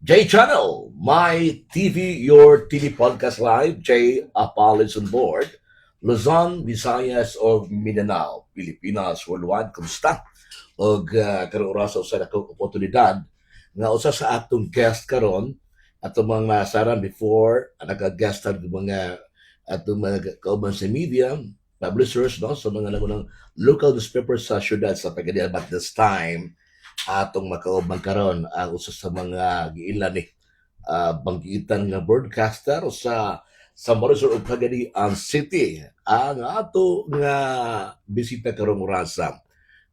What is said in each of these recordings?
J Channel, My TV, Your TV Podcast Live, J Apalis on board, Luzon, Visayas, o Mindanao, Pilipinas, worldwide, kumusta? O karong oras sa akong oportunidad nga usa sa atong guest karon atong mga nasaran before naka-guestan mga atong mga kauban sa media, publishers, no? So mga ng local newspapers sa syudad sa Pagadian, but this time atong makaubang karon ang usa sa mga giilan ni banggitan nga broadcaster sa Morisur ug Pagadian City ang ato nga bisita karong orasa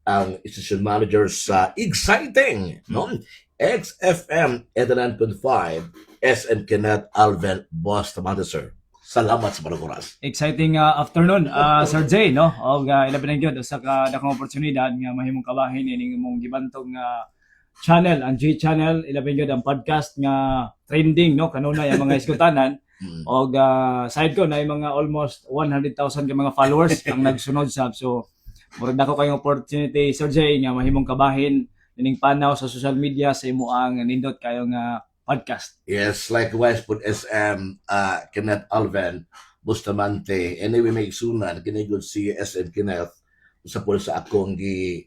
ang station manager sa exciting no XFM 89.5 SM Kenneth Alvin Bustamante, sir. Salamat sa mga oras. Exciting afternoon, Sir Jay, no? Og ilabi na gyud sa dakong oportunidad nga mahimong kabahin ining imong gibantong channel, ang G channel, ilabi gyud ang podcast nga trending, no? Kanunay ang mga iskutanan. Og side ko na yung mga almost 100,000 ka mga followers ang nagsunod sab. So murag dako kayong opportunity, Sir Jay, nga mahimong kabahin ining panaw sa social media sa imo ang nindot kayong podcast. Yes, likewise put SM Kenneth Alvin Bustamante. Anyway, may sunan kinigod si SM Kenneth sa po sa akong gi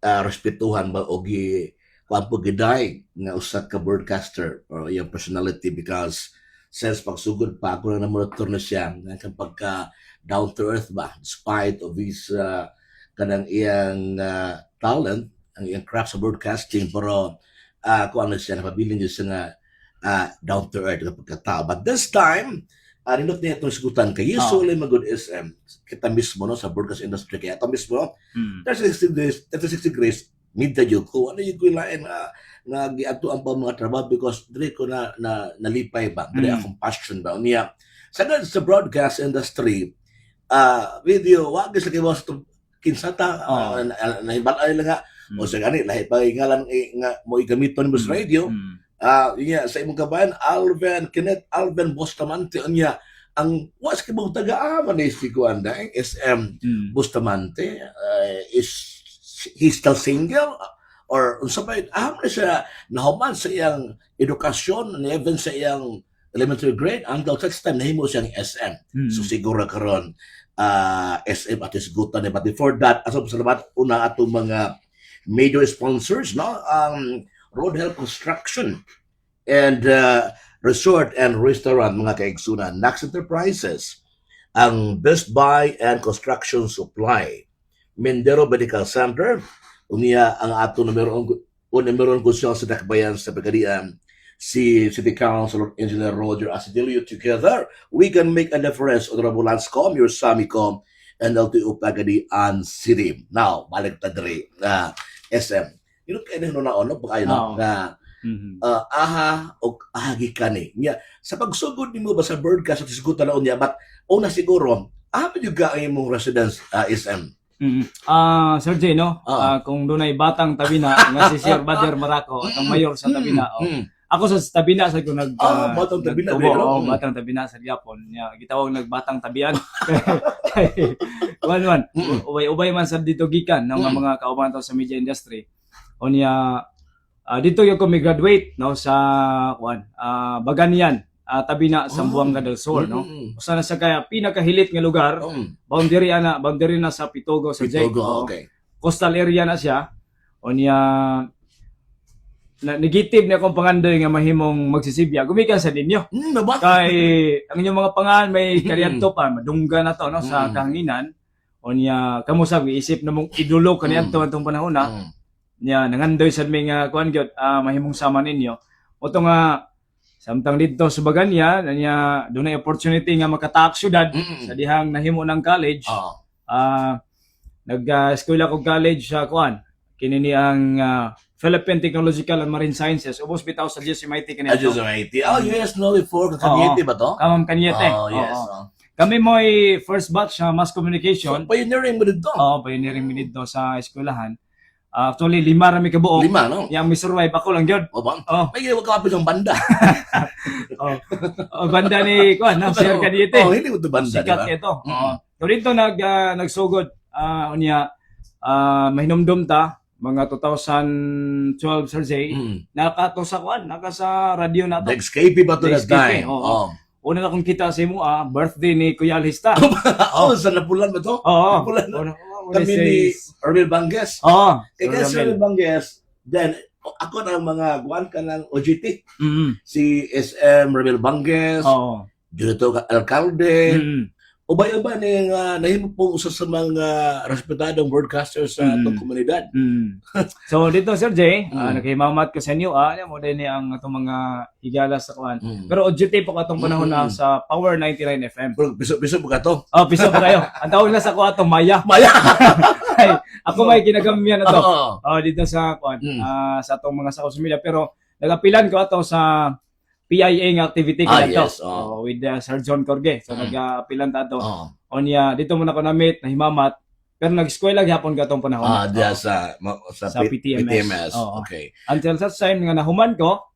respetuhan ba o gi kuan po giday nga usa ka broadcaster or yung personality because since pagsugod pa ako na namurator na siya nga kapag down to earth ba despite of his kanang iyang talent ang iyang craft sa broadcasting pero kung ano siya, napabiling niya siya nga down to earth na pagkatao. But this time, nindot niya itong sigutan kay usually magod SM, kita mismo no, sa broadcast industry, kaya ito mismo, 36 degrees, mid-tayo ko, ano yung kuilain nga giadto ang pa mga trabaho because dire ko na nalipay ba, dire akong passion ba. Niya, sa broadcast industry, video, wag sa kayo sa kinsata, nahibalay lang nga, o sa gani lahi pa ngalan nga mo igamiton mo sa radio niya sa imong kabayan Alvin Kenneth Alvin Bustamante niya ang was kibog taga-aman ni si Kuanda SM Bustamante is he still single or unsa ba na siya nahuman sa iyang edukasyon and even sa iyang elementary grade until such time nahimo siyang SM so siguro karon SM at isgutan but before that asab salamat una atong mga major sponsors, no? Road Health Construction and Resort and Restaurant, mga kaigsunan. Nax Enterprises, ang Best Buy and Construction Supply. Mendero Medical Center, unya ang ato numero kusyon sa Dakbayan sa Pagadian, si City Councilor Engineer Roger Asidilio. Together, we can make a difference. Honorable Lanscom, your Samicom, and LTO Pagadian City. Now, balik ta diri SM. Yun kayo na naon, pa kayo na aha o ahagi ka ni. Sa pagsugod ni mo ba sa broadcast at isgutan na unya, but una siguro, apa juga ang imong residence SM? Sir Jay, no? Kung doon ay batang tabina, nga si Sir Bader Maraco, at ang mayor sa tabina, ako sa tabina sa kung batang tabina batang tabina sa Japon niya gitawag nagbatang tabian man ubay man sa dito gikan ng mga kauban sa media industry o niya dito yung kami graduate no sa Baganian tabina sa Buanga del Sur no usa na sa kaya pinakahilit nga lugar boundary na sa Pitogo sa Jay okay. Coastal area na siya o niya negative na akong pangandoy nga mahimong magsisibya gumikan sa ninyo kay ang inyong mga pangan may kariadto pa madungga na to no sa kahanginan o niya kamo sa isip na mong idulog kaniadto atong panahon na niya nangandoy sad may nga kuan gyud mahimong sama ninyo o to nga samtang dito sa Baganya niya dunay opportunity nga makataak syudad sa dihang nahimo ng college nag-eskwela ko college sa kuan kini ni ang Philippine Technological and Marine Sciences. Ubos bitaw sa GSMIT kanina. GSMIT. Yes, no, before Kanyete ba to? Kamam Kanyete. Yes. Kami mo ay first batch sa mass communication. So, pioneering mo dito. Pioneering mo dito sa eskwelahan. Actually, 5 rami kabuok. 5, no? Yang may survive ako lang yun. May ginawa kapit ng banda. Banda ni Kuan, Sir Kanyete. Hindi ko ito banda, sikat ito. So dito nagsugod niya mahinumdum ta mga 2012, Sir Jay, naka sa radyo na to. The XKP ba to The that XKP, time? oo. Una na kong kita sa mo, birthday ni Kuya Alista. Sa Napulan ba to? Oo. Napulan. Kami ni Earl Banges. Oo. Kaya si Earl Banges, then, ako na mga guwan ka ng OGT. Si SM Rebel Banges, Oo. Junito Alcalde, Mm. ubay-ubay ni nahimo po usa sa mga respetadong broadcasters sa atong komunidad. So dito Sir Jay, Mm. nakimamat ko sa inyo, mo din ni ang atong mga higala sa kuan. Mm. Pero OJT po katong panahon na sa Power 99 FM. Pero piso-piso po ka to. Oh, piso pa kayo. Ang tawag na sa ko atong Maya. Maya! Ay, ako may ginagamyan na to. Oo. Dito sa kuan, Mm. sa atong mga social media, pero nagapilan ko ato sa PIA nga activity ko na to. Yes. Oh. With Sir John Corge. So Mm. nagapilan ta to. Oh. Onya dito mo na ko na-meet, nahimamat. Pero nag-eskwela gyapon katong panahon. Diya Oo. sa PTMS. Oo. Okay. Until such time nga nahuman ko,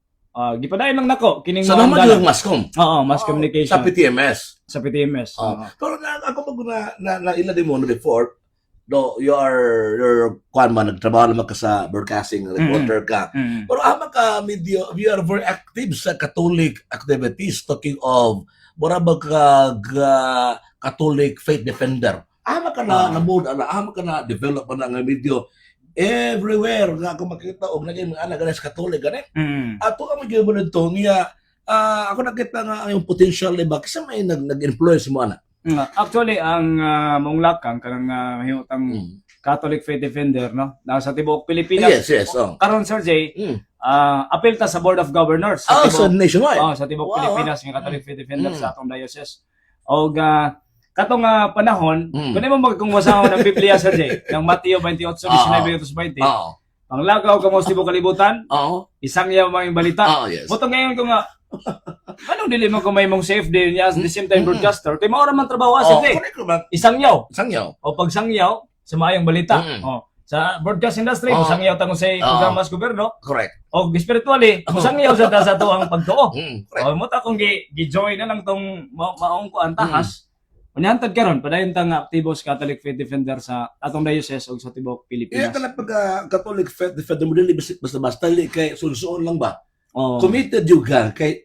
gipadayon lang nako kining Sa mga naman dalan. yung Mascom. Oo, mass communication Sa PTMS. sa PTMS. Oh. Pero ako pag na ila din mo before, no, you're kwan man nagtrabaho naman ka sa broadcasting reporter ka. Mm. Pero ama ka medyo you are very active sa Catholic activities, talking of mura ba ka Catholic faith defender. Ama ka na mood ama ka na develop na nga medyo everywhere nga ako makita og naging mga anak sa Catholic gani. Ato ang medyo mo nito niya ako nakita nga yung potential iba kasi may nag-influence mo ana. Actually, ang mong lakang kanang mahimutang Catholic faith defender, no? Nasa tibuok Pilipinas. Yes. Oh. Karon Sir Jay, appeal ta sa Board of Governors. So nationwide. Sa tibuok Wow. Pilipinas nga Catholic faith defender sa atong diocese. Og katong panahon, kuno mo magkungwasahon ng Biblia Sir Jay, ng Mateo 28:19-20. Ang lagaw kamo sa tibuok kalibutan, isang yaw mga balita. Yes. Buto ngayon ko nga anong dili mo kung may mong safe day niya at the same time broadcaster, kay maura man trabaho Sir Jay. Isang yaw. O pag sangyaw sa maayong balita. Sa broadcast industry, sangyaw tango sa programa sa gobyerno. Correct. O spiritually, sangyaw sa to ang pagtuo. Correct. O mo ta kung gi-join na lang tong maong ko antahas. Unyantad karon padayon tang aktibo sa Catholic Faith Defender sa atong diocese ug sa tibuok Pilipinas. Kaya pag Catholic faith defender mo dili basta kay sunsuon lang ba? Oh. Committed juga kay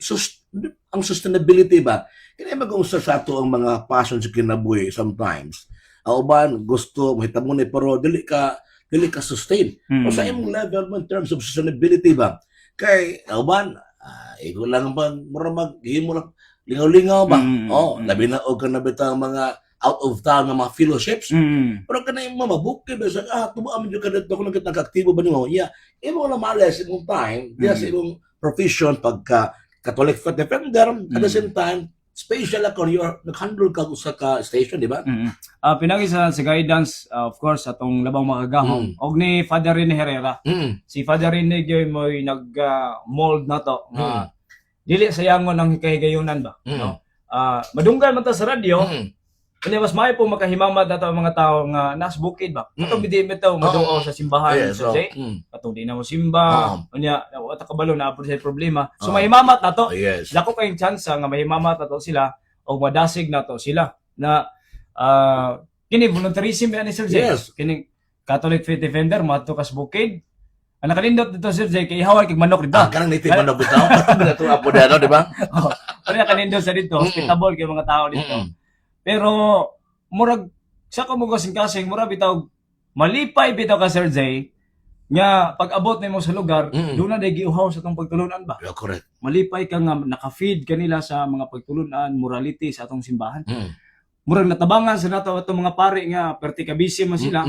ang sustainability ba? Kaya mag-uusap sa ato ang mga passion sa kinabuhi sometimes. Uban gusto mahitabo ni pero dili ka sustain. O sa imong level mo in terms of sustainability ba? Kay uban ikaw lang ba mura maghimo lang lingaw-lingaw ba? Labi na og kana bitang mga out of town nga mga fellowships. Pero kanay mo mabukid sa tumaan jud ka dito kung nagaktibo ba nimo? Imo na males imong time, diya sa imong profession pagka Catholic faith defender at the same time special ako nag-handle ka sa ka station, di ba? Pinagi sa guidance, of course, atong labang makagahom. Og ni Father Rene Herrera. Si Father Rene Joy mo'y nag-mold na to. Dili sayangon ang hikahigayunan ba? No? Madunggan man ta sa radyo. Kanya mas may po makahimamat na ang mga tao nga nas bukid ba? Katong bidi bitaw madungaw sa simbahan sa Jay. Katong di na mo simba. Kanya wala kabalo na apod sa problema. So mahimamat na to. Dako kayong chance nga mahimamat na to sila o madasig na to sila na kini voluntarism ani Sir Jay. Kini Catholic Faith Defender mato kas bukid. Ang nakalindot dito Sir Jay kay haway kay manok dito. Kanang native manok dito. Dito apo dano, di ba? Ano nakalindot sa dito, hospitable kay mga tao dito. Pero murag sa ko mo kasing murag bitaw malipay bitaw ka Sir Jay nga pag-abot nimo sa lugar doon na day giuhaw sa tong pagtulunan ba. Yeah, correct. Malipay ka nga naka-feed kanila sa mga pagtulunan, morality sa atong simbahan. Murag natabangan sa nato atong mga pari nga perti ka busy man sila.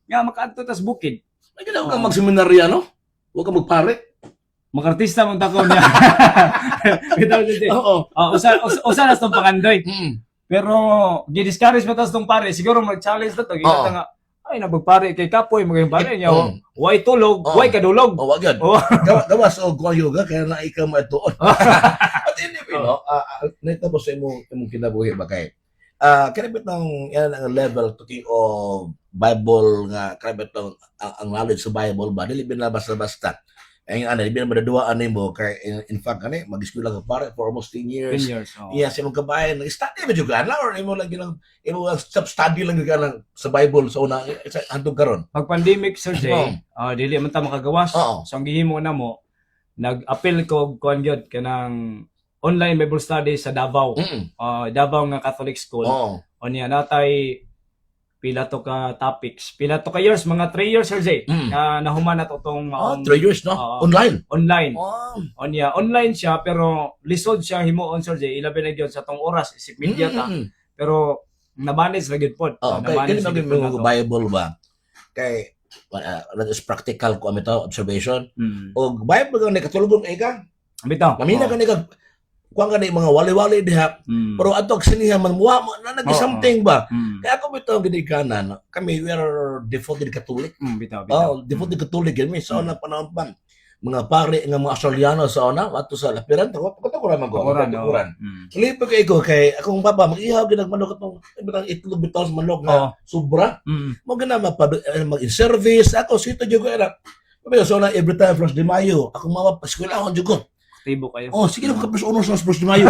Nga makaadto tas bukid. Ay ginaw ka magseminarya no? Wa ka magpare. Makartista mong tako niya. Bitaw dito. Usa na tong pangandoy. Pero gi-discourage pa tas tong pare, siguro mag-challenge na to. Gita nga ay nabagpare kay kapoy maging pare niya. Way tulog, way kadulog. Wag yan. Gawas og yoga kaya na ikaw mo ituon. At anyway, no, natapos sa imong kinabuhi ba kay karabit ng yan ang level talking of Bible nga karabit ang knowledge sa Bible ba dili binabasa basta Ay ano, di ba madaduaan nimo kay in fact kani mag-eskwela ka pare for almost 10 10 years. years. Oh. Iya, sa mong kabayan, nag-study ba juga na or imo lang gilang imo lang study lang juga lang sa Bible sa una hantong karon. Pag pandemic, Sir Jay, Oo. dili man ta makagawas. Oo. So ang gihimo na mo, nag-appeal ko kuan gyud kanang online Bible study sa Davao. Davao nga Catholic School. Oo. O niya natay pila to ka topics, pila to ka years, mga 3 years, Sir Jay, na nahuman na to tong 3 years no. Online. online. Oh. O niya, online siya, pero lisod siya himuon, Sir Jay, ilabi na gyud sa tong oras, isip media ta. Pero namanage ra gyud pod. Oh, okay, kini maging mga Bible ba? Kay that is practical ko amito observation. O Bible kang nakatulog ay ka. Bitaw. Mamina ka ni ka kuan ka ni mga wali-wali diha. Pero ato siniha man muwa mo na nag-something ba. Kaya ako bitaw ginikanan. Kami we are devoted Catholic. Bitaw. Oh, devoted Catholic kami sa una panahon pa. Mga pare nga mga Australiano sa una ato sa lapiran ko ra man ko. Kuran. Lipo kay ko kay akong papa mag-ihaw ginag manok atong ibang itlog bitaw sa manok nga sobra. Mo gina mag-in-service ako sito jud ko era. Pero so na every time first de Mayo, akong mama paskwelahon jud ko. Tibo kayo. Oh, sige lang kapos uno sa first de Mayo.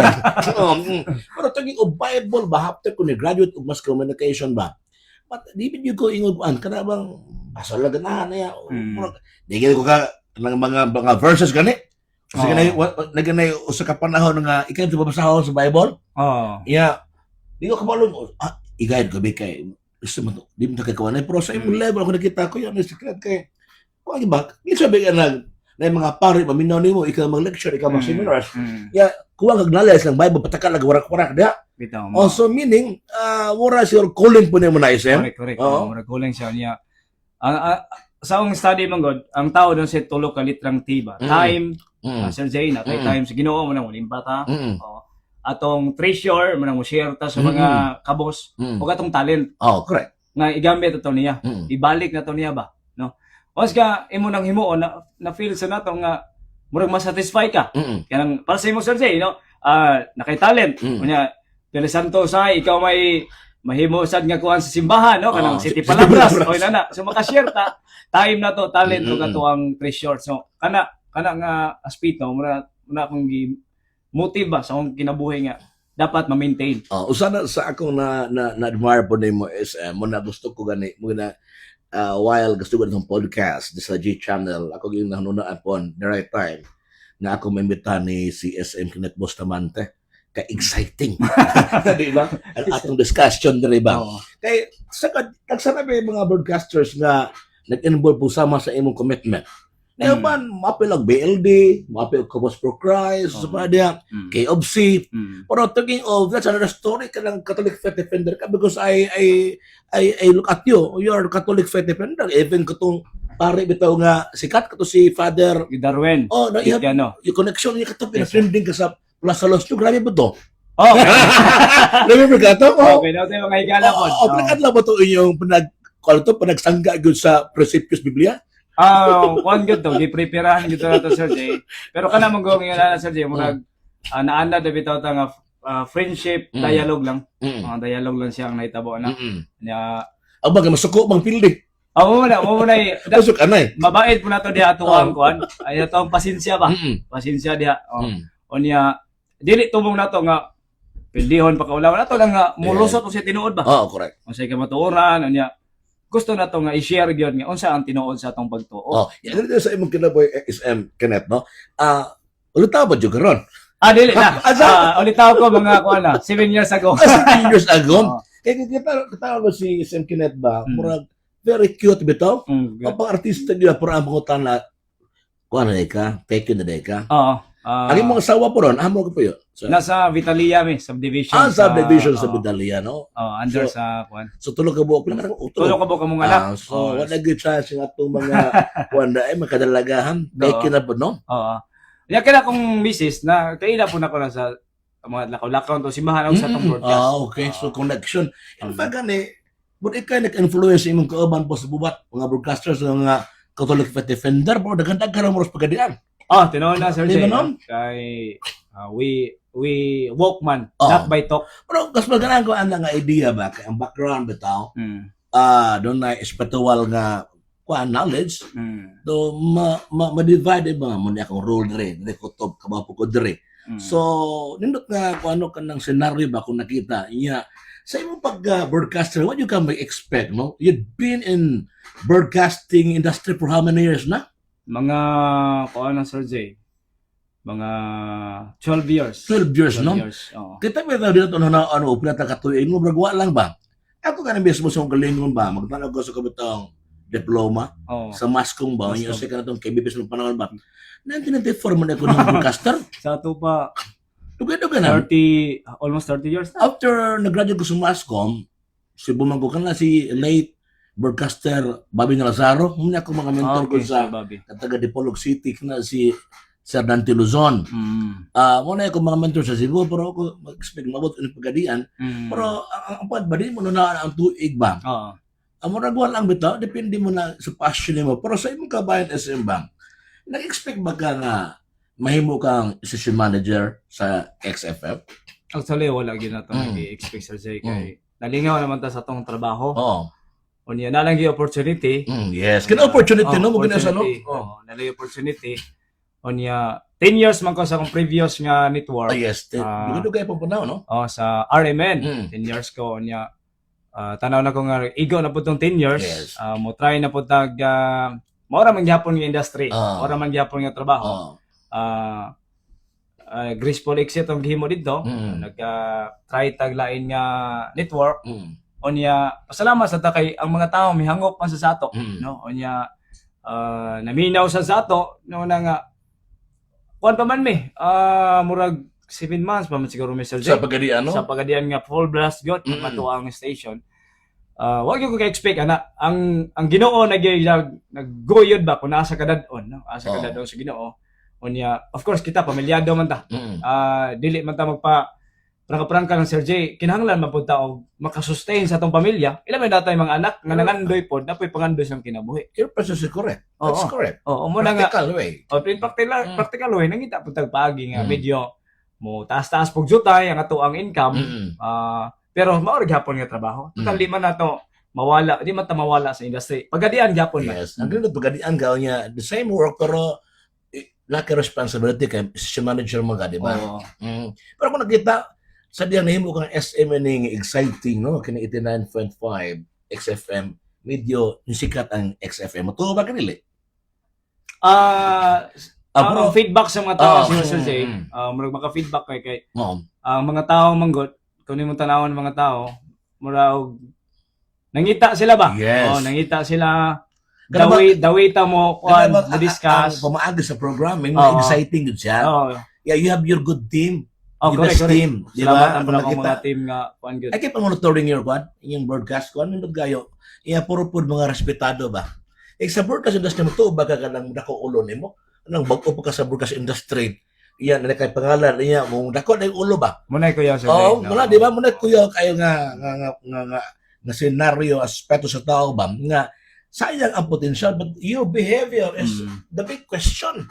Pero tagi og Bible ba after ko ni graduate og mass communication ba. But di bid ko ingod an kana bang basa lang ganahan niya. Di ko ka ng mga verses gani. Kasi ganay usa ka panahon nga ikaw babasahon sa Bible. Yeah. Di ko kabalon i-guide ko kay gusto mo di mo kay kawan pero sa imong level ako nakita ko yan secret kay kung ba di sabi ka na mga pare maminaw nimo ikaw mag-lecture ikaw mag-seminars. Yeah, kuha kag knowledge ng Bible pataka lag warak-warak dia. Bitaw. Also meaning wala your calling po nimo na isem. Correct. Mura calling siya niya. Sa akong study man god, ang tao doon sa tulo ka litrang T ba? Time, Sir Jay, natay time sa Ginoo mo nang limpata. Atong treasure mo nang share ta sa mga kabos ug atong talent. Oh, correct. Nga igamit ato niya. Ibalik na to niya ba, no? Once ka imo nang himuon na feel sa nato nga murag ma-satisfy ka. Kanang para sa imo, Sir Jay, no? Nakay talent. Unya Pili Santos ikaw may mahimo sad nga kuan sa simbahan, no? Kanang City Palabras. Oy nana, so maka-share ta time na to talent ug ato ang treasure. So kana nga aspect no, mura akong motive ba sa akong kinabuhi nga dapat ma-maintain. Usana sa akong na-admire po nimo is mo na gusto ko gani mo na while gusto ko ng podcast sa G channel ako yung nanunaan upon the right time na ako maimbita ni si SM Kenneth Bustamante ka exciting di ba atong discussion diri ba kay nagsanabi mga broadcasters nga nag-involve po sama sa imong commitment. Ngayon man, mapilag BLD, mapilag Cobos for Christ, sa dia, KOBC. Pero talking of, that's another story ka ng Catholic Faith Defender ka because I look at you. You are a Catholic Faith Defender. Even katong pare bitaw nga sikat kato si Father Darwin. Oh, no, you have yung connection niya kato pinag-trending ka sa Plaza Los Two. Grabe ba to? Remember ka to? Okay, na tayo mga higala po. Pinag-adla ba to inyong panagsangga yun sa Principios Biblia? Kuan gyud to, gi-preparahan gyud to Sir Jay. Pero kana mo gawin nga Sir Jay, murag naanda da bitaw ta nga friendship, dialogue lang. Mga dialogue lang siya ang nahitabo na. Nya baga masuko bang pildi. mo na Masuk anay. mabait po na to diha ato ang kuan. Ay ato ang pasensya ba? Pasensya diha. O niya dili tubong nato nga pildihon pa kaulawan nato lang nga mulusot sa tinuod ba? Correct. Unsay ka matuoran niya. Gusto na to nga i-share gyud nga unsa ang tinuod sa atong pagtuo. Yan dito sa imong kinaboy SM Kenneth no. Ulitaw ba jud karon? Dili na. Ulitaw ko mga kuan na 7 years ago. 7 years ago. Kaya kita ba si SM Kenneth ba? Murag very cute bitaw. Pang artista niya para ang mga na kuan na ka, fake na ka. Ang imong asawa po ron, amo ko po yun. So, nasa Vitalia subdivision. Subdivision sa Vidalia, no? Under sa kuan. So tulog ka buok lang. Tulog ka buok mong anak. So wala good chance nga itong mga kuan na makadalagahan. Fake na po, no? Ya kaya kung misis na kaila po na ko na sa mga lakaw-lakaw to simbahan og sa tong broadcast. Okay, so connection. In fact gani, but ikay nag-influence imong kauban po sa bubat mga broadcasters nga Catholic Faith Defender pero daghan-daghan mo sa pagadian. Tinuod na Sir Jay. Kay we Walkman, not by talk. Pero kas maganan ko ang nga idea ba kay ang background bitaw. Doon na spiritual nga knowledge Mm. to ma-divide ba mo ni akong role dire ko top kabapo ko dire. Mm. So nindot nga kung ano kanang scenario ba kung nakita niya sa imong pag broadcaster, what you can expect, no? You've been in broadcasting industry for how many years na? Mga kuan na Sir Jay. Mga 12 years. 12 years, no? Years. Oo. Kita ba dito ano pinata katuig mo bragwa lang ba? Ako ka na mismo sa galingon ba magtanaw ko sa kabutang diploma Oo. sa Mascom ba? Mascom. Yung sa kanatong KBBS ng panahon ba? 1994 man ako ng broadcaster. Sa ato pa Dugay-dugay na. almost 30 years na. After nag-graduate ko sa Mascom, si bumangko ka na si late broadcaster Bobby Lazaro. Muna ako mga mentor ko sa Bobby. taga Dipolog City na si Sir Dante Luzon. Muna ako mga mentor sa Cebu, pero ako mag-expect mabot ng pagadian. Pero ang pad ba, di mo na ang tuig ba? Oo. Ang muragwa lang bitaw, depende mo na sa passion mo. Pero sa imong kabayan SM Bank, nag-expect ba ka nga mahimo kang assistant manager sa XFF? Actually, wala gyud na to nag-expect Sir Jay kay nalingaw naman ta sa tong trabaho. Oo. Unya na lang gyud opportunity. Yes. Kina opportunity no mo ginasa no? Nalay opportunity. Unya 10 years man ko sa akong previous nga network. Yes. Dugay pa po na, no? Sa RMN. 10 years ko unya tanaw na ko nga igo na pud tong 10 years. Yes. Mo try na pud tag maura man gyapon nga industry. Maura man gyapon nga trabaho. Graceful exit ang gihimo dito. Nag-try tag lain nga network. Unya pasalamat sa ta kay ang mga tao mihangop man sa sato, no? Unya naminaw sa sato no na nga kuan pa man murag 7 months pa man siguro Mr. J. Sa pagadian, no? Sa pagadian nga full blast got mato ang station. Wag ko ka-expect ana ang Ginoo nagguyod ba kung asa kadadon, no? Asa kadadon sa Ginoo. Unya, of course kita pamilyado man ta. Dili man ta magpa prangka ng Sir J. Kinahanglan man pud ta og makasustain sa atong pamilya. Ila man datay mga anak nga nangandoy pod napoy pangandoy sang kinabuhi. Your process is correct. That's correct. Oo, mo na nga. Practical way. Practical way nangita pud tag paagi nga medyo mo taas-taas pug jutay ang ato ang income. Pero mao ra gyapon nga trabaho. Total di man nato mawala, di man ta mawala sa industry. Pagadian gyapon man. Yes. Ang ganda pagadian ka niya, the same work pero laki responsibility kay si manager mo ka, di ba? Pero kung nakita sa diyan nahimo kang SM ning exciting, no? Kini 89.5 XFM, medyo sikat ang XFM. Tuo ba kanili? Ang feedback sa mga tao si Sir Jay, murag maka-feedback kay ang mga tao manggot, kung imong tanawon ng mga tao, murag nangita sila ba? Yes. Nangita sila. Dawita mo discuss. Ang pamaagi sa programming, exciting yun siya. Yeah, you have your good team. Correct. Team. Salamat ang mga team nga kuan good. I keep on monitoring your yung broadcast kuan nindot gayo. Puro pud mga respetado ba. Sa broadcast industry mo to baka ka nang dako ulo nimo. Nang bago pa ka sa broadcast industry. Iyan na kay pangalan niya mo dako na yung ulo ba. Munay kuya Sir. Muna di ba munay kuya kayo nga scenario aspeto sa tao ba nga sayang ang potential but your behavior is the big question.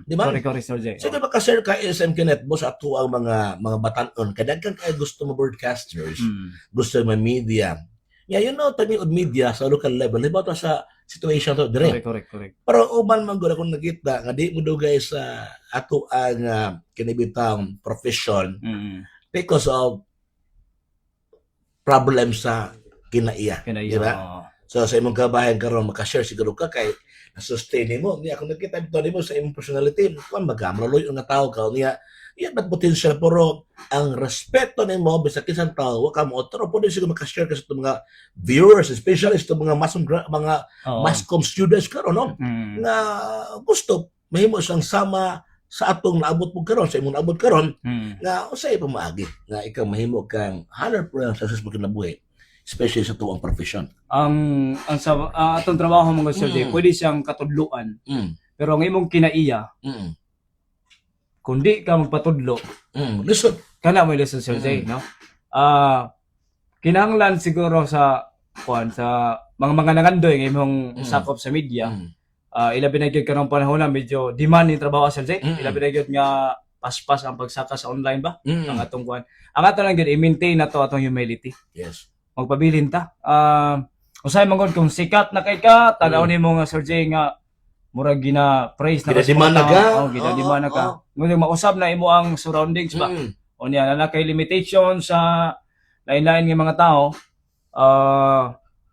Di ba? Correct, Sir Jay. So, diba ka-share ka SM Kinet mo sa ato ang mga batanon. Kadaghan kayo gusto mo broadcasters, gusto mo media. Yeah, you know, tani og media sa local level, iba to sa situation to dire. Correct. Pero uban man gud akong nakita nga di mo dugay sa ato ang kinibitang profession because of problems sa kinaiya. Diba? So sa imong kabayan karon maka-share siguro ka kay na-sustain mo. Niya kung nakita dito nimo sa imong personality, kung magamraloy nga tao ka niya, iya but potential pero ang respeto nimo bisag kinsa tao wa ka mo otro pwede siguro maka-share ka sa mga viewers, especially sa mga Mascom students karon no. Nga gusto mahimo siyang sama sa atong naabot mo karon sa imong naabot karon nga usay pa maagi nga ikaw mahimo kang 100% successful kinabuhi. Especially sa tuwang profession. Ang sa atong trabaho mga Sir Jay, pwede siyang katudluan. Pero ang imong kinaiya, kung di ka magpatudlo, listen. Kana mo listen Sir Jay, no? Kinahanglan siguro sa mga nangandoy ng imong sakop sa media. Ilabi na gyud karong panahon na medyo demand ni trabaho Sir Jay. Ilabi na gyud nga paspas ang pagsaka sa online ba? Ang atong kuan. Ang ato lang gyud i-maintain nato atong humility. Yes. Magpabilin ta. Usay man gud kung sikat na kay ka, tanaw nimo nga Sir Jay nga murag gina praise na Ginadiman na ka. Oh, ginadiman na ka. Ngunit mausab na imo ang surroundings ba. O niya na kay limitation sa lain-lain nga mga tao.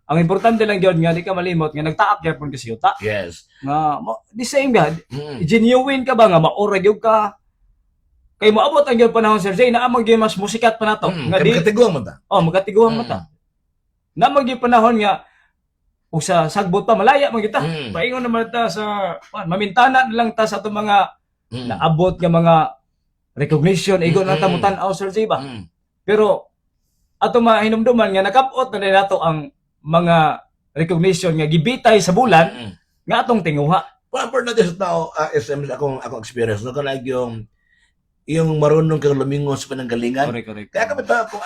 Ang importante lang gyud nga di ka malimot nga nagtaak gyapon kasi yuta. Yes. Nga the same God, genuine ka ba nga maura gyud ka. Kay moabot ang gyud panahon Sir Jay na amang gyud mas musikat pa nato. Nga di Katiguan mo ta. oh magatiguang mata. Na maging panahon nga usa sagbot pa malaya man kita. Paingon naman ta sa mamintana na lang ta sa atong mga naabot nga mga recognition igo na ta mutan-aw Sir Jay ba. Pero ato mahinumduman nga nakapot na din nato ang mga recognition nga gibitay sa bulan nga atong tinguha. For na sa tao, SM akong experience no kanang yung marunong kang lumingon sa pananggalingan. Correct. Kaya kami ta kung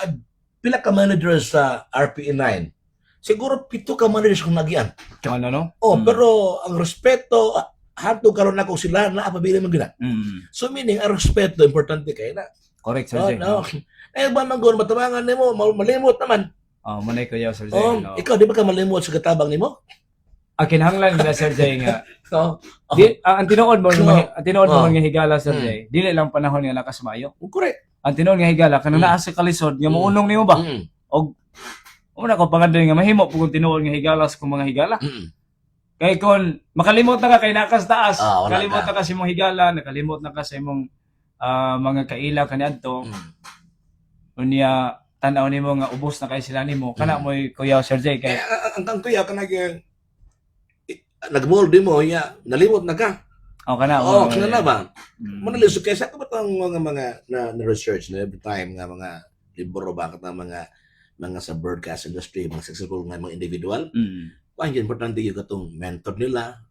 pila ka manager sa RPE9. Siguro 7 ka managers kung nagyan. Kung ano no? Pero ang respeto hanto karon nako sila na apabili man gina. So meaning ang respeto importante kay na. Correct Sir Jay. No. Ba man gon matabangan nimo malimot naman. Manay ko yaw Sir Jay. No? Ikaw di ba ka malimot sa katabang nimo? Kinahanglan nila Sir Jay nga. No. Ang tinuod mo nga higala Sir Jay. Dili lang panahon nga nakasmayo. Correct. Ang tinuod nga higala kanang naa sa kalisod nga muunong nimo ba? Og una ko pangadto nga mahimo pug tinuod nga higala sa mga higala. Kay kon makalimot na ka kay nakas taas, kalimot na ka sa imong higala, nakalimot na ka sa imong mga kaila kaniadto. Unya tan-aw nimo nga ubos na kay sila nimo. Kana moy Kuya Sir Jay kay ang kuya kanang nagmold mo ya nalimot na ka. kana Kaya na ba? Manalisod kaya sa kabatang mga na research na every time nga mga libro ba kat mga sa broadcast industry, mga successful nga mga individual. Ang importante yung katong mentor nila.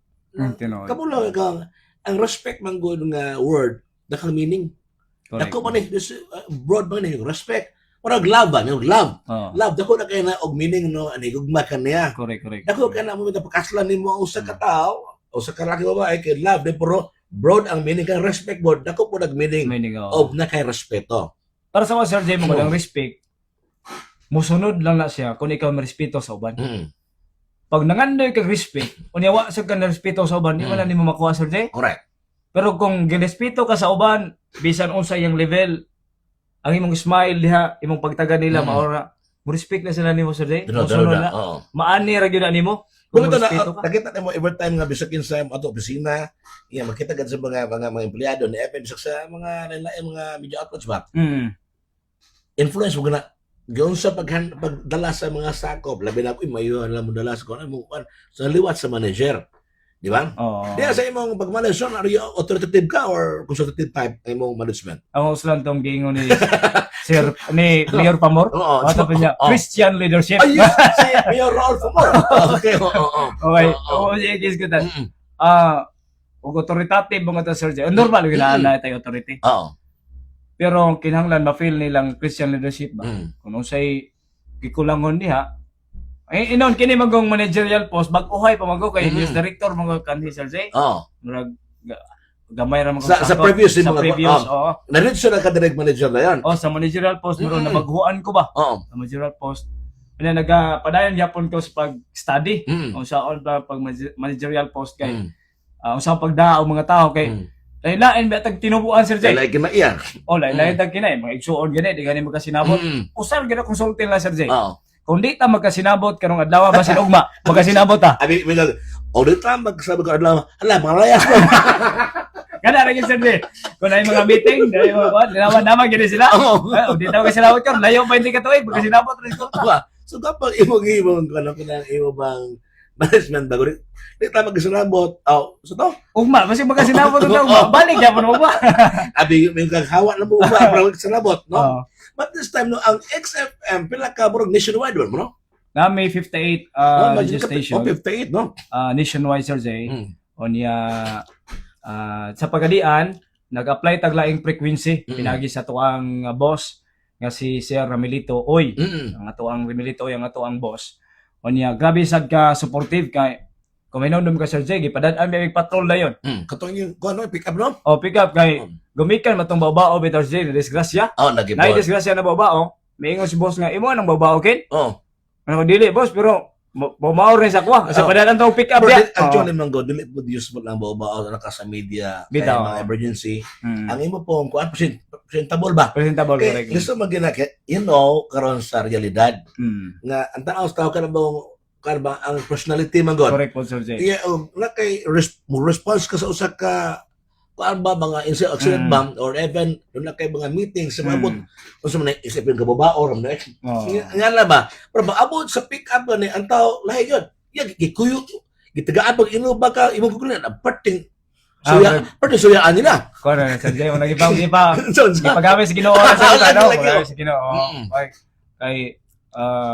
Kamulo ka ang respect man good nga word dakang meaning. Dako man this broad man yung respect. Murag love ba? Yung love. Love dako na kay na og meaning no ani gugma kaniya. Correct. Dako ka na mo pakaslan nimo usa ka tawo o sa kalaki babae kay love de pero broad ang meaning kay respect board dako po nag meaning of na kay respeto. Para sa mga Sir Jay mo ang respect musunod lang na siya kung ikaw marespeto sa uban. Pag nangandoy kag respect, unya wa sa kan respeto sa uban, di man nimo makuha Sir Jay. Correct. Pero kung girespeto ka sa uban, bisan unsa yung level, ang imong smile diha, imong pagtaga nila maura, mo respect na sila nimo Sir Jay. Musunod na. Maani ra gyud na nimo. Kung nakita nimo every time nga bisakin sa ato opisina, makita gad sa mga empleyado ni FM sa mga media outlets ba. Influence mo na giyon sa pagdala sa mga sakop, labi na ko mayo na mo dala sa kuno mo sa liwat sa manager. Di ba? Diya sa imong pagmanage, are you authoritative ka or consultative type ang imong management? Ang uslan tong gingon ni Sir ni Mayor Pamor. Ano pa niya? Christian leadership. Ay, si Mayor Raul Pamor. Okay, Okay. Sige, ko ta. Og authoritative mga ta Sir Jay. Normal gyud na tayo authority. Pero kinahanglan ma-feel nilang Christian leadership ba? Kung unsay gikulangon diha, inon kini magong managerial post bag-uhay pa mago kay news director mga kanhi Sir Jay. Murag gamay ra mga sa previous sa previous. Na-reach na ka direct manager na yan. Sa managerial post meron na baghuan ko ba? Sa managerial post. Kaya nagapadayon gyapon ko sa pag-study. Unsaon ba pag managerial post kay unsaon pagdao mga tao kay lain ba tag tinubuan Sir Jay? Lain kina iya. Lain tag kinay mga igsuon gani di gani magkasinabot. Usal gid konsultin lang Sir Jay. Kung di ta magkasinabot karong adlaw basin ugma, magkasinabot ta. Abi di ta magsabi ko adlaw, hala malayas mo. Kada ra Sir Jay. Kung ay mga meeting, dai mga naman gid sila. Di ta magkasinabot kar, layo pa hindi ka tuig, magkasinabot ra ko. So kapag imong kanang imo bang management bago di ta magkasinabot. So to ugma basi magkasinabot ugma, balik gyapon ugma. Abi may kaghawa na mo ugma para magkasinabot, no? But this time no ang XFM pila ka burog nationwide mo no? Na may 58 radio station. 58 no? Nationwide Sir Jay. Onya sa pagadian nag-apply tag laing frequency pinagi sa tuang boss nga si Sir Ramilito Oy. Ang atuang Ramilito Oy ang atuang boss. Onya grabe sad ka supportive kay kuminom ka Sir Jay gipadad-an may patrol dayon. Katong yung kuno pick up no? Pick up kay gumikan matong babao bitar Jay disgrasya. Nagipon. Nay disgrasya na babao. Miingon si boss nga imo nang babao kin? Ano dili boss pero Bumaor rin sa kuha. Sa padalan tong pick up Pero ya. actually man go dili po useful lang ba ka sa media kay Bitaw. mga emergency. Mm. Ang imo pong kuan presentable ba? Presentable Kay correct. gusto magina you know karon sa realidad Mm. nga ang tao ka na ba ang personality man god. Correct po Sir Jay. Yeah, na kay response ka sa usa ka kuan ba mga accident Mm. ba or even na kay mga meetings sa mabot Mm. unsa man isipin ka babaor na Oh. nga ba pero maabot sa pick up ni ang tao lahi yun ya gikuyo gitagaan pag inuba ka imong kukulan ang parting suyaan nila Kono na Sir Jay, mo nagipang gipa. so Gipagamit sa Ginoo sa salita, no? Lagi, Pagamit sa Ginoo. Mm. Kay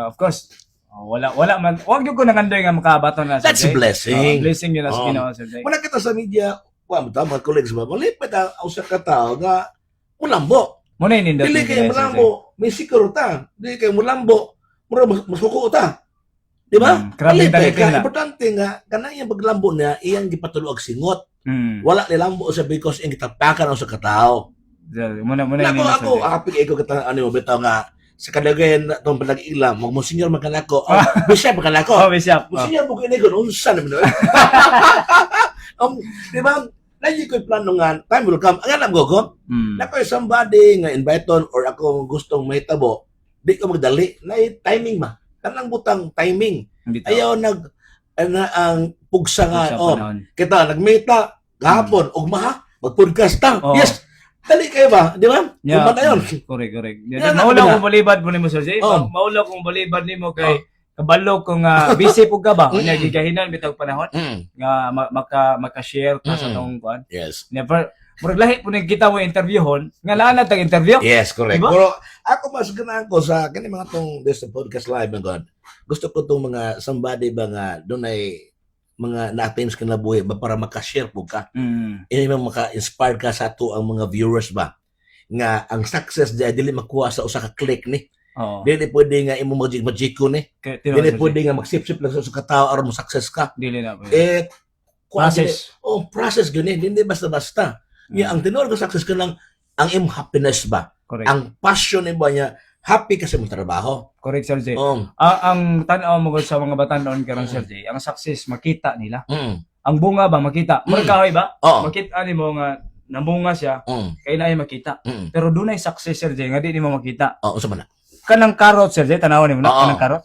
of course, wala man. Wag gyud ko nangandoy nga makabaton na Sir that's Jay. a blessing Blessing yun na sa Oh. Ginoo Sir Jay. wala kita sa media kuan ba mga colleagues ba malipad ang usa ka tao nga mulambo Muna inindot. dili kay mulambo may siguro ta dili kay mulambo mura mas kuko ta di ba Grabe Malipay talitin ka na. importante nga kanang paglambo niya iyang gipatulo og singot Mm. wala nilambo sa because iyang gitapakan sa katao Muna ako inindot ako Sir Jay. happy ko katang ano bitaw nga sa kadagayan na itong palag-ilam mo senior magkanako bishop magkanako Oh, Bishop. mo senior mo kini kun unsa naman di ba Lagi ko'y plano nga, time will come. Ang alam ko, Mm. na ko'y somebody nga inviton or ako gustong may tabo, di ko magdali. Na timing ba? Kanang butang timing. Bitaw. Ayaw ang pugsa nga. Sa Oh, panahon. kita, nagmeta, gahapon, ugma, mag-podcast ta. Oo. Yes, dali kayo ba? Di ba? Yeah. Kumanta yun. Correct. Yan, Maulaw na- kong balibad mo nimo Sir Jay. Oh. Maulaw kong balibad nimo kay kabalo kung busy po ka ba? Unya gigahinan bitag panahon nga maka-share ta sa tong kuan. Yes. Never murag lahi po ning kita mo interviewon nga laan tag interview. Yes, correct. Diba? Pero ako mas ganahan ko sa kani mga tong this podcast live my God. Gusto ko tong mga somebody ba nga dunay mga na-attend ka na buhay ba para maka-share po ka. Mm. Ini maka-inspire ka sa ato ang mga viewers ba nga ang success dili makuha sa usa ka click ni. Oo. Dili pwede nga imo magiko ni. Dili pwede nga magsip-sip lang sa katao aron mo success ka. Dili na po. Process. Process. Process gani, hindi basta-basta. Ang tinor ka success ka lang ang imong happiness ba. Correct. Ang passion ba niya happy ka sa imong trabaho. Correct Sir Jay. Um, Ang tan-aw mo sa mga batanon karon Sir Jay, ang success makita nila. Ang bunga ba makita? Murag kahoy ba? Oo. Makita nimo nga nabunga siya, kay na makita. Pero dunay success Sir Jay nga di nimo makita. Oo, sa man. Kanang carrot Sir Jay, tanawon nimo na kanang carrot.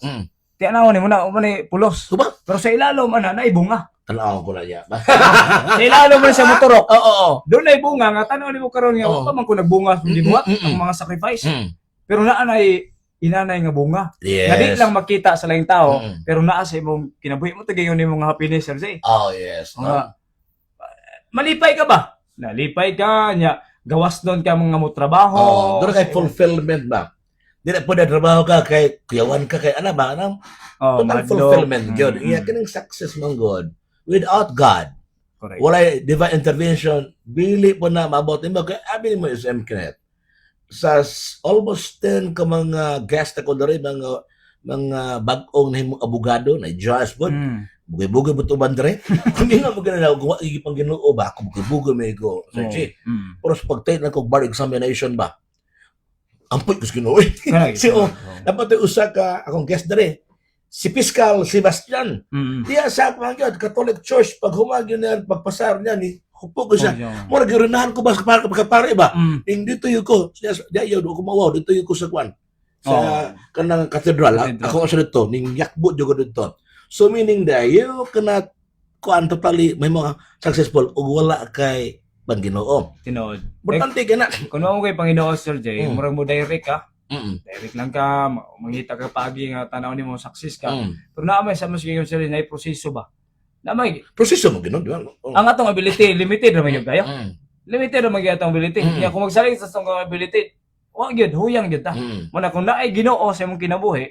Tanawon nimo na umani pulos. Diba? Pero sa ilalom ana na bunga. Tanaw ko na niya. Sa ilalom man sa motorok. Oo. Dunay bunga nga tanaw nimo karon nga Oo. pa man ko nagbunga hindi buhat ang mga sacrifice. Pero naa nay inanay nga bunga. Yes. Nga di lang makita sa laing tao, Mm. pero naa sa imong kinabuhi mo tagayon nimo nga happiness Sir Jay. Oh, yes. Mga malipay ka ba? Nalipay ka nya gawas doon ka mga mo trabaho. Oh, doon kay fulfillment ba? Di na pwede trabaho ka kay kuyawan ka kay ano ba? Anong Oh, total madlok. fulfillment. Yun. Mm. Iya, kining success mong God. Without God, Correct. walay divine intervention, bili po na maabot mo. Kaya abi mo is Kenneth. Sa almost 10 ka mga guest ako dere mga bag-ong na himong abogado na Josh Bud. Mm. Bugay-bugay mo ito bandre. Kung nga mo ganun ako, pang ginoo ba? Kung bugay-bugay mo iko. So, Oh. Chi, Mm. pero sa pag-take na ko bar examination ba? Ampoy ko sa ginoo. Si O, dapat yung usa ka, akong guest dere. Si Fiscal Sebastian. Mm. Diya sa mga Catholic Church, pag humagyo niya, pagpasar niya, ni hupo ko siya. Mura girinahan ko ba sa pare ba? Mm. Hindi tuyo ko. Diya yun, ako mawaw. Dito yung ko sa kwan. Sa Oh. kanang katedral. Katedral. Ako sa dito. Ning yakbo dito dito. So meaning that you cannot kuan totally may mga successful ug wala kay Panginoon. Tinood. Importante kana. Kung mo kay Panginoon Sir Jay, Mm. murag mo direct ka. Mm. Direct lang ka, mangita ka pagi nga tanaw nimo success ka. Mm. Pero naa may sa mas gyud Sir na proseso ba? Na may Proseso mo ginon, di ba? Oh. ang atong ability limited ra man gyud kayo. Mm. Limited ra man gyud atong ability. Mm. Kaya kung magsalig sa atong ability, wa gyud huyang gyud ta. Mm. Muna kung naay Ginoo sa imong kinabuhi,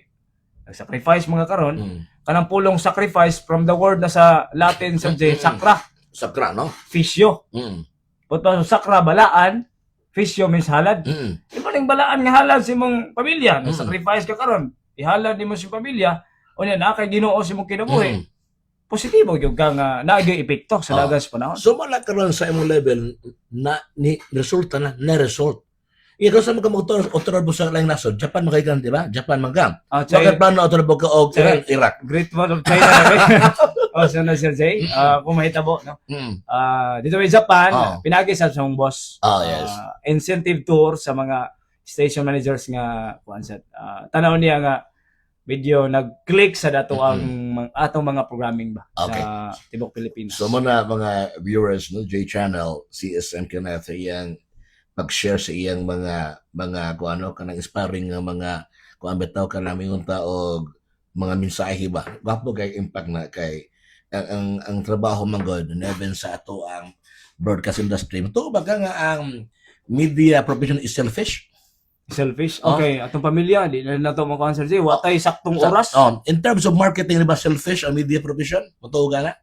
nag-sacrifice mga karon, Mm. kanang pulong sacrifice from the word na sa Latin Sir Jay, sakra, Sakra, no? fisyo. Mm. Pagka sa sakra balaan, fisyo means halad. Mm. Iba ning balaan nga halad sa imong pamilya, Mm. nag-sacrifice ka karon, ihalad nimo sa pamilya, unya na kay Ginoo sa imong kinabuhi. Mm. Positibo gyud ka nga naagyo epekto sa Oh. dagas panahon. So mala karon sa imong level na ni resulta na result. Ikaw sa mga motor mo sa lang nasod, Japan makaigan, di ba? Japan magam. China, Bakit plano autor mo ka og China. Iraq? Great Wall of China na so na Sir Jay, kung mahitabo, no? Mm. Dito sa Japan, Oh. pinagi sa siyang boss. Yes. Incentive tour sa mga station managers nga kuan sa tanaw niya nga video nag-click sa dato ang atong mga programming ba Okay. sa tibok Pilipinas. So muna mga viewers no J Channel CSM Kenneth iyang pag-share sa iyang mga kuano kanang inspiring nga mga kuan bitaw kanang unta og mga mensahe ba. Gwapo kay impact na kay ang trabaho man god even sa ato ang broadcast industry. To ba nga ang media profession is selfish? Selfish. Okay, atong pamilya di na nato mo Sir Jay, watay saktong oras. In terms of marketing ba selfish ang media profession? Motoo na?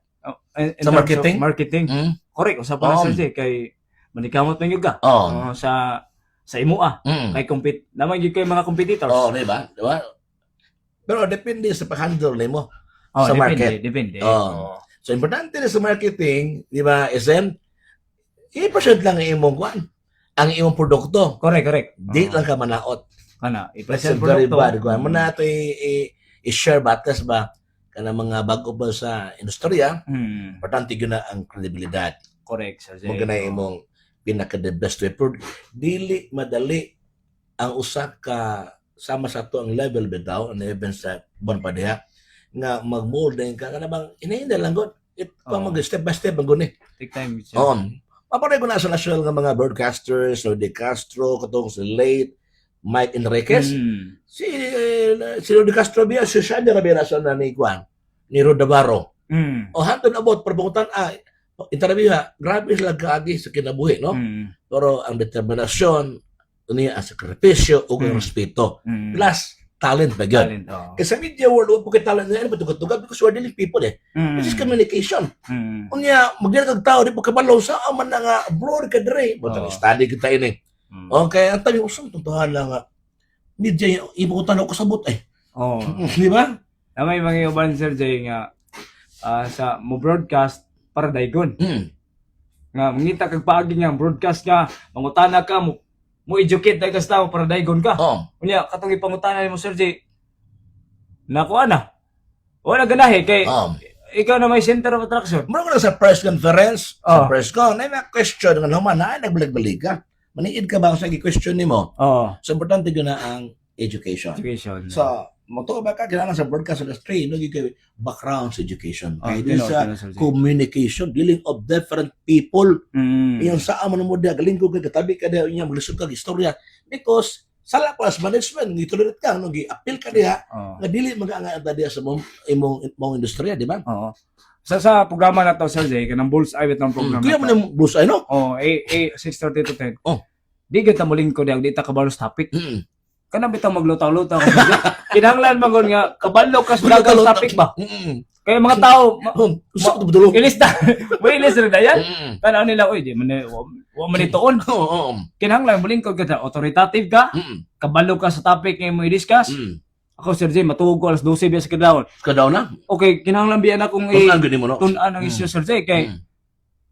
In Sa terms marketing? of marketing. Correct usab pa Sir Jay kay manikamot man gyud ka. Sa imua. Kay compete naman gyud kay mga competitors. Di ba? Di ba? Pero depende sa pag-handle nimo sa depende, market. Depende. So importante na sa marketing, di ba, SM, i-present lang ang imong kwan, ang imong produkto. Correct. Di lang ka manaot. Kana, That's i-present very produkto. bad. Kwan mo na ito i-share batas ba kana mga bago ba sa industriya, importante yun na ang kredibilidad. Correct, Sir Jay. Mo na imong pinaka-the best way. Pero dili madali ang usa ka sama sa to ang level bitaw ang even sa buwan pa diha nga mag-molding ka kana bang inahinda lang gud mag step by step ang guni Take time. maparay ko na sa national nga mga broadcasters no De Castro katong si late Mike Enriquez si De Castro biya si siya na biya sa ni Juan ni Rodavaro hantod abot perbangutan interview grabe sila kaagi sa kinabuhi no pero ang determinasyon niya ang sakripisyo o ang respeto plus talent ba yun? Kasi sa media world, kung talent na yan, patugad-tugad because we're dealing people This is communication. Unya, magdala kag tao, di po kabalaw sa aman na nga, abroad ka dire. Study kita ini. Okay, ang tabi, usang tuntuhan lang nga. Media, ibukutan ako sabot Di ba? May mga uban, Sir Jay, nga sa mo broadcast para daygon. Nga, mangita kag paagi nga, broadcast ka, mangutana ka, mo educate dahil kas tao para daygon ka. Unya, katong ipangutanan mo, Sir Jay, nakuha na. Wala ganahe, kay ikaw na may center of attraction. Mura ko na sa press conference, sa press con, na may question nga naman, nagbalik-balik ka. Maniid ka ba sa question ni mo? So, importante yun na ang education. So, moto ba ka, kailangan sa broadcast industry, no, yung background sa education. Kaya din sa communication, dealing of different people. Yung saan mo na mo galing ko katabi ka na yung maglisod ka istorya. Because, sa lapas management, gituloy ka, no, gi-appeal ka diha, nga dili mag-aanga diha sa mong industriya, di ba? Sa programa na to, Sir Jay, kanang bullseye with ng program Kaya mo na bullseye, no? 6:30 to 10. Di kita muling ko di ta kabalos topic. Kana bitaw maglutaw-lutaw ko. Kinahanglan magon nga kabalo ka sa dagang topic ba? Kaya mga tao Usa ko budulog. ilista. May ilista na yan. Kana nila oy di man wa man ituon. Kinahanglan muling ko kada authoritative ka. Kabalo ka sa topic nga mo i-discuss. Ako Sir Jay matuog ko alas 12 biya sa kadlawon. Kadaw na? Okay, kinahanglan biya na kung tun-an ang issue Sir Jay kay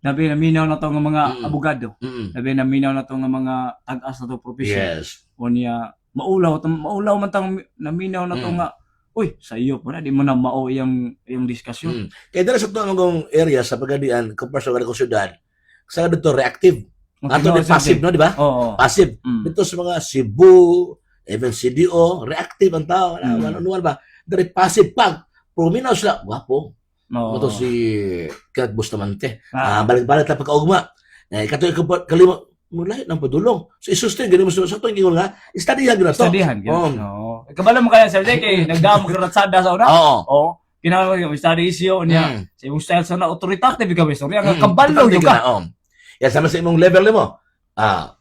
nabi na minaw na to nga mga abogado. Nabi na minaw na to nga mga tag-as na to profession. Yes. Unya maulaw man tang naminaw na to nga uy sa iyo pa na di mo na mao yung diskusyon. Kaya dala sa ito ang area sa pagadian kumpara sa mga syudad sa dito reactive. Ato di passive no di ba? Passive. Dito sa mga Cebu, even CDO, reactive ang tao. Ano ba? Dari passive pag prominaw sila, wapo. Ito si Kenneth Bustamante. Balik-balik lang pagkaugma. Katoy kalimo mulai ng padulong. So, i-sustain, ganun mo sa ito, hindi nga, studyhan ko na ito. Studyhan, gano'n. Kabala mo kaya, Sir Jay, kay nagdaan mo karatsada sa una? Oo. Kinahanglan yung study issue niya. Sa imong style sa na, authoritative ka, Mr. Yang kabalo yung ka. Yan, sama sa imong level mo.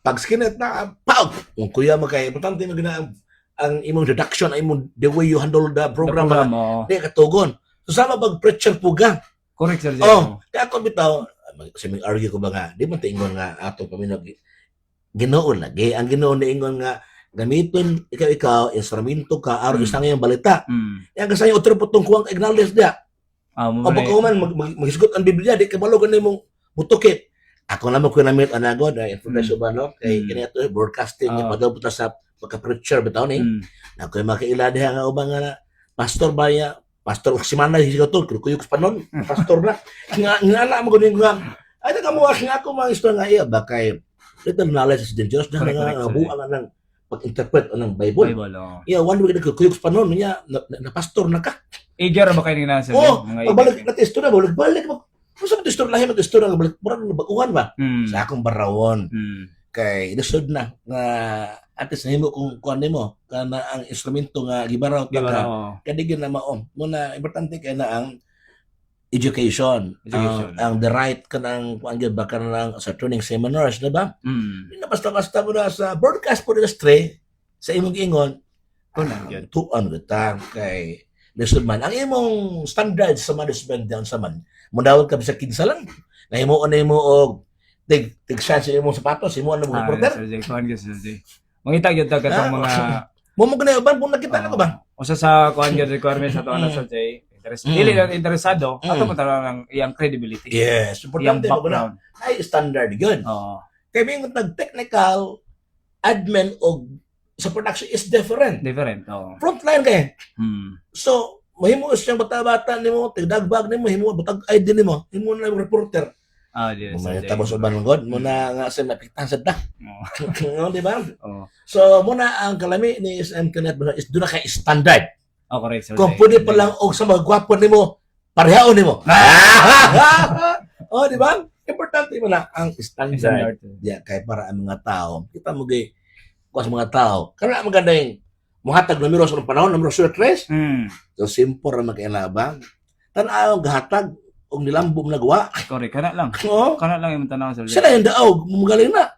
Pag skinet na, pao! Kung kuya mo kay, importante mo gina ang imong deduction, the way you handle the program. Di katugon. So, sama pag-preacher po ka. Correct, Sir Jay. Kaya ako bitaw, kasi may argue ko ba nga, di mo taingon nga ato paminag ginoon lagi. Ang ginoon na ingon nga gamiton ikaw instrumento ka aron isang yung balita. Yang kasay otro putong kuwang acknowledge dia. O pagkuman magisgot ang Biblia di kabalo ganun mong mutukit. ako naman ko na-meet anagod na information ba no kay Mm. kini ato broadcasting Oo. padaw sa pagka-preacher bitaw ni ako makaila diha nga ubang nga pastor ba ya pastor si manay siya to kuyok pa nun pastor na nga na mo gud nga ay taga mo nga ako mga istorya nga iya ba kay little knowledge is dangerous na Correct, nga correct, buang ng pag-interpret ng Bible. Bible, oh. Yeah, one week kuyok pa nun niya na pastor na ka. Eager ba kayo na sir? Oh, Mga pagbalik eager. na testo na balik mo. Kung sa testo lahi testo na balik murag baguhan ba? Sa akong barawon kay lisod na nga atis nahimo kung kuan nimo kana ang instrumento nga gibaraw Di ba? ka Oo. kadigin na maom muna importante kay na ang education, Education. ang the right kanang kuan gyud ba kanang sa training seminars na ba? Hindi na basta-basta mo na sa broadcast po industry sa imong ingon Kunan gyud. tuan kita kay lisod man ang imong standards sa management down sa man mudawat ka sa kinsa lang nahimo na imo og tig siya sa imong sapatos imo na mo reporter Sir Jay, kuhan ka Sir Jay. Mangita gyud ta katong mga mo mo gani uban kung nakita na ko ba usa sa kuhan gyud requirements ato ana Sir Jay. Dili lang interesado, ato mo talaga ang iyang credibility. yes Iyang importante mo na background. ay standard yun Oo. kay mingon nag technical admin og sa production is different Different. Oo. frontline kay Hmm. so mahimo siyang bata-bata nimo tigdagbag nimo himo butag ID nimo himo na yung reporter Yes, Sir Mamaya Jay. tapos uban ng god muna nga sa napiktan sa da Oo. no di ba Oo. so muna ang kalami ni SM Connect is doon na kay standard Oh, correct, Sir kung Jay. pwede pa lang og sa mga gwapo nimo parehaon nimo oh di ba importante mo na ang standard Standard. yeah, kay para ang mga tao kita mo gay kuas mga tao kana maganda yung muhatag numero sa panahon numero 3 Hmm. so simple ra magkailabang tan-aw gahatag og nilambom nagawa Correct. Kana lang. oo Kana lang yung tanaw, Sir Jay. sila yung daog magaling na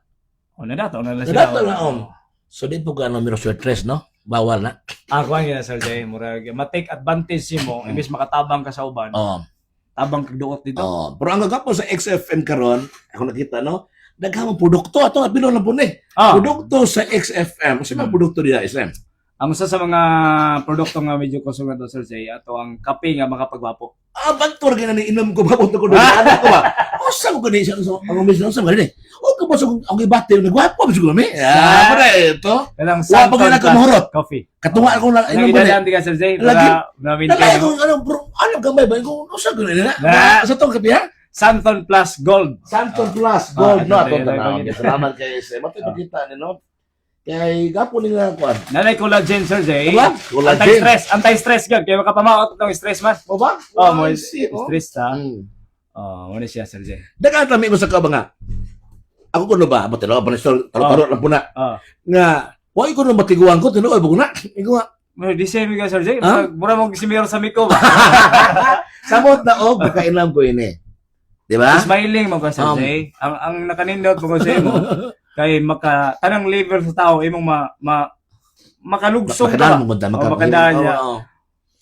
Oh, nadato na lang Nadato sila. na, so di po ka numero 3 no bawal na Kuhan gyud Sir Jay. Murag ma-take advantage mo imbis makatabang ka sa uban. oh Tabang kag duot dito. oh pero ang gagapon sa XFM karon ako nakita no daghang produkto ato nga pinon lang po ni Ah. produkto sa XFM sa mga produkto diya SM Ang usa sa mga produkto nga medyo konsumo to Sir Jay ato ang kape nga makapagwapo. bantor gina ni inom ko babot ko doon ano ko ba o sa ko gani sa ang umis sa gani o ko ba sa ang ibate nagwapo ba siguro mi pare ito Kalang wa pa gina ka mahurot coffee. katunga ako lang inom Inom ko ni ba Sir Jay Lagi. para na-maintain Nalay mo. ko ano bro ano gamay ba ko o sa gani na Na. sa tong kape ha Santon Plus Gold. Santon Plus Gold no ito, ato ito, na ito. salamat kay SM matay kita ni no kay gapo ni nga kuan Nanay collagen Sir Jay. Diba? Collagen. Anti-stress gag kay makapamaot ng stress man. o ba Oh, mo see, oh. stress ta. Mm. Oh, mo siya Sir Jay. Dagan kami ko sa ka ba nga ako kuno ba mo tilo pa ni taro lang po na Oh. nga wa ko no matiguan ko tinuoy ba na igo Mo di same ka Sir Jay. Ha? Mura mo gisimiro sa miko ba. samot na og makailam ko ini di ba Smiling mo ka Sir Jay. Ang nakanindot mo ko sa imo kay maka tanang level sa tao imong makalugsong makadaan ka. mo gud Oh, makadaan niya. oo.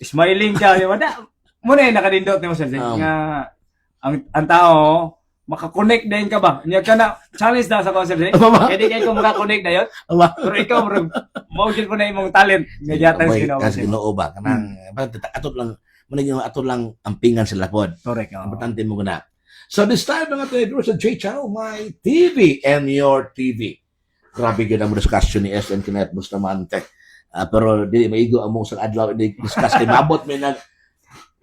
Smiling ka, di ba? Mo na yung nakadindot ni mo Sir Jay. Nga ang tao makakonect din ka ba? Niya ka na challenge na sa ko Sir Jay. Aba. Kaya di kayo makakonect na yun. Aba. Pero ikaw maugil mo na imong talent. Nga yata Abay, ginawa kasi mo. Ginoo ba kanang atot lang manay yung atot lang ampingan sila pod Correct. Oh. importante mo guna so this time mga tayo sa J Channel my TV and your TV grabe gyud ang discussion ni SM Kinet Bustamante pero di maigo among sa adlaw di discuss kay mabot may nag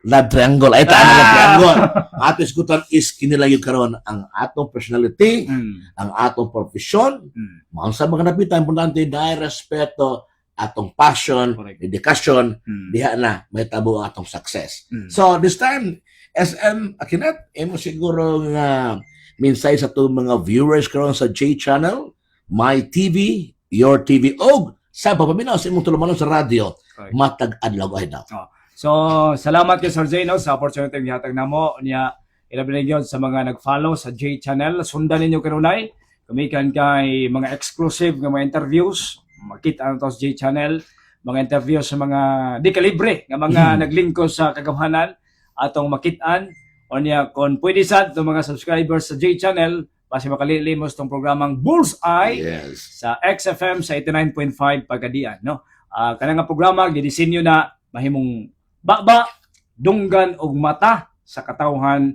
love triangle ay taan love triangle ato iskutan is kinilayo karon ang atong personality ang atong profesyon mao sa mga napitan importante dahil respeto atong passion Correct. dedication diha na may tabo ang atong success so this time SM Akinet imo siguro nga minsay sa to mga viewers karon sa J Channel my TV your TV og sa papaminaw sa imong tulumanon sa radyo Correct. matag adlaw ay daw So, salamat kay Sir Jay no, sa opportunity nga gihatag namo niya. Ilabi na sa mga nag-follow sa J Channel. Sundan ninyo kanunay. Kumikan kay mga exclusive nga mga interviews. Makita na to sa J Channel. Mga interviews sa mga di kalibre nga mga naglingkod sa kagamahanan atong makitaan. O niya kung pwede sad itong mga subscribers sa J Channel basi makalilimos tong programang Bullseye yes sa XFM sa 89.5 Pagadian no. Kanang nga programa gidisenyo na mahimong baba, dunggan og mata sa katawhan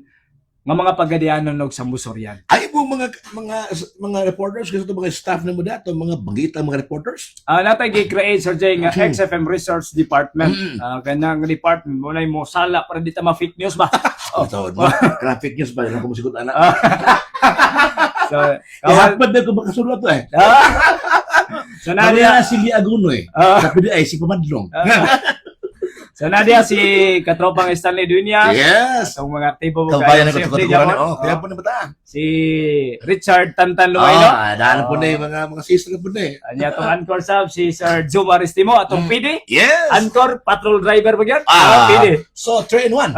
nga mga pagadianon og Sambusoryan. Ay mo mga reporters kasi ito mga staff na mo dato, mga bangita mga reporters. Natay gi-create Sir Jay nga XFM Research Department. Kanang department mo na mo sala para di ta ma-fake news ba. Tawad mo. Traffic news ba? Ano ko musigot anak? So, Kapag na ko makasulot to eh. so Nadia nadia si Lia Aguno eh. Ah. Kapag ay si Pamadlong. so nadia si katropang Stanley Dunya. Yes. Ang mga tipo Kabayan na si ko Free tutukuran Japon. oh, kaya po na bata. Si Richard Tantan Lumay no. Daan po na yung mga sister po na eh. Anya tong Anchor sub si Sir Joe Maristimo atong PD. Yes. Anchor patrol driver ba yan? PD. So 3 in 1.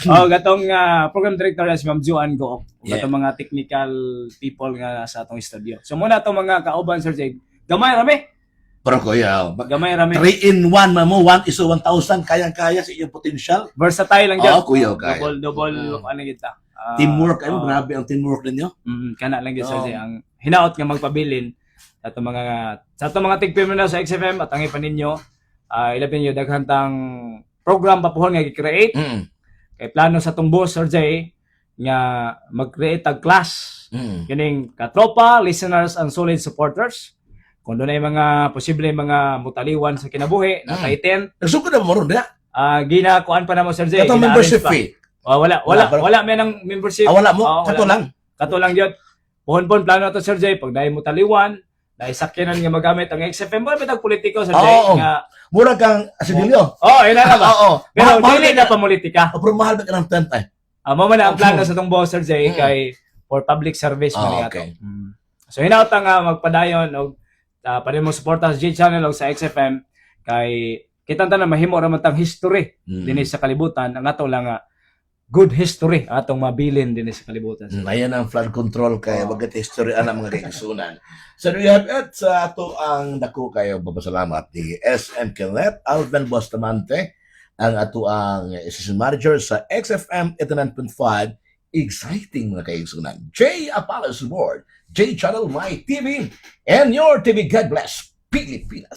Gatong program director si Ma'am Joanne Go. Yeah. Gatong mga technical people nga sa atong studio. So muna itong mga kauban Sir Jay. Gamay rami. Pero kuya, Gamay rami. 3 in 1 mo, 1 is 1,000, kayang-kaya sa iyong potential. Versatile lang dyan. Kuya, kaya. Double, ano kita. Teamwork, grabe ang teamwork ninyo. Kana lang dyan Sir Jay. Ang hinaot nga magpabilin sa itong mga tigpim na sa XFM at ang ipan ninyo, ilapin nyo daghantang program papuhon nga i-create. Kay plano sa itong boss Sir Jay nga mag-create ang class. Kining katropa, listeners, and solid supporters. Kung doon ay mga posible mga mutaliwan sa kinabuhi, na tighten, Nagsugod na mo ron, diya? ginakuan pa na mo Sir Jay. Ito membership fee. Wala may ng membership. Wala mo? Wala. Kato lang. Kato lang yun. Puhon-puhon plano to Sir Jay, pag dahil mutaliwan, dahil sakyanan nga magamit ang XFM, wala bitang politiko Sir Jay. Oo. Mura kang asidilyo. Yun na ba? Oo. Pero Mahal dili ba na pa politika. Pero mahal ba ka ng tent ay? Mama na ang plano sa itong boss Sir Jay kay for public service man okay. yato. So hinaut nga magpadayon og pwede mo suporta sa J channel o sa XFM kay kitang tanan mahimo ra man tang history dinhi sa kalibutan ang ato lang nga good history atong mabilin dinhi sa kalibutan. Ayan ang flood control kay bagat history ana mga kaigsunan. So we have it sa ato ang dako kayo babasalamat ni SM Kenneth Alvin Bustamante ang ato ang assistant manager sa XFM 89.5. Exciting mga kaigsunan. J Apalas Board, J Channel My TV, and your TV. God bless Pilipinas.